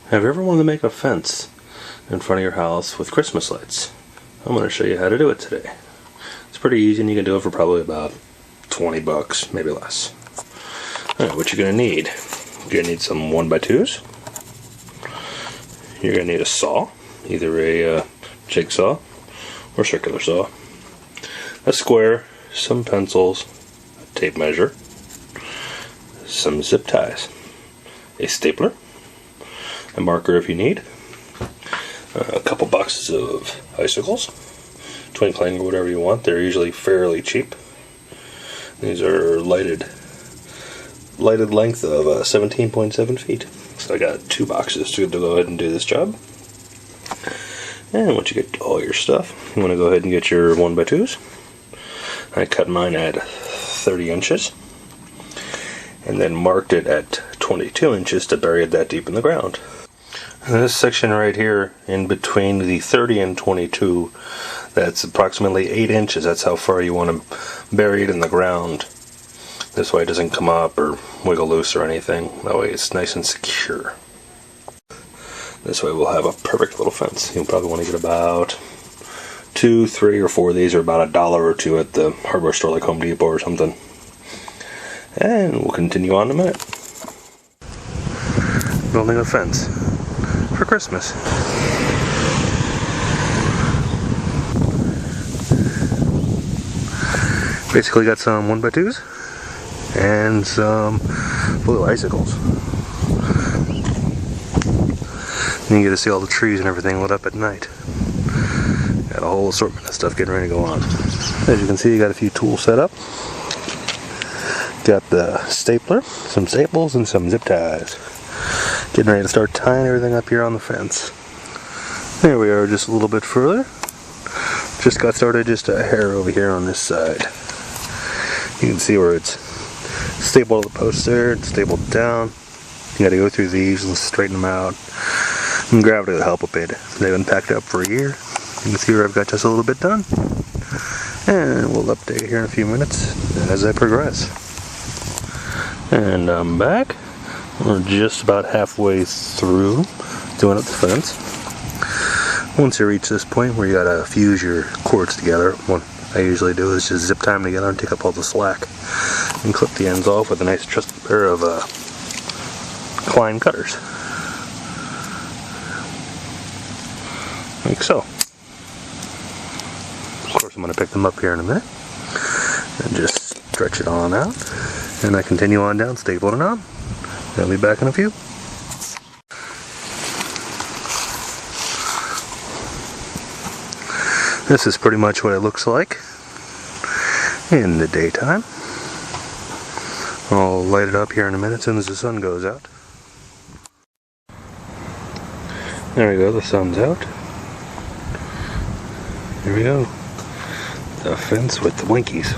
Have you ever wanted to make a fence in front of your house with Christmas lights? I'm going to show you how to do it today. It's pretty easy and you can do it for probably about 20 bucks, maybe less. Alright, what you're going to need. You're going to need some 1x2s. You're going to need a saw, either a jigsaw or circular saw, a square, some pencils, a tape measure, some zip ties, a stapler, a marker if you need, a couple boxes of icicles, twinkling or whatever you want. They're usually fairly cheap. These are lighted length of 17.7 feet. So I got 2 boxes to go ahead and do this job. And once you get all your stuff, you want to go ahead and get your 1x2s. I cut mine at 30 inches and then marked it at 22 inches to bury it that deep in the ground. And this section right here in between the 30 and 22, that's approximately 8 inches. That's how far you want to bury it in the ground. This way it doesn't come up or wiggle loose or anything. That way it's nice and secure. This way we'll have a perfect little fence. You'll probably want to get about 2, 3, or 4 of these, or about $1 or $2 at the hardware store like Home Depot or something. And we'll continue on in a minute. Building a fence for Christmas. Basically got some 1x2s and some blue icicles. And you get to see all the trees and everything lit up at night. Got a whole assortment of stuff getting ready to go on. As you can see, you got a few tools set up. Got the stapler, some staples, and some zip ties. Getting ready to start tying everything up here on the fence. There we are, just a little bit further. Just got started, just a hair over here on this side. You can see where it's stapled to the post there, it's stapled down. You gotta go through these and straighten them out. And gravity will help a bit. They've been packed up for a year. You can see where I've got just a little bit done. And we'll update here in a few minutes as I progress. And I'm back. We're just about halfway through doing up the fence. Once you reach this point where you gotta fuse your cords together, what I usually do is just zip tie them together and take up all the slack and clip the ends off with a nice trusty pair of Klein cutters. Like so. Of course I'm going to pick them up here in a minute and just stretch it on out, and I continue on down, stapling it on. I'll be back in a few. This is pretty much what it looks like in the daytime. I'll light it up here in a minute as soon as the sun goes out. There we go, the sun's out. Here we go. The fence with the blinkies.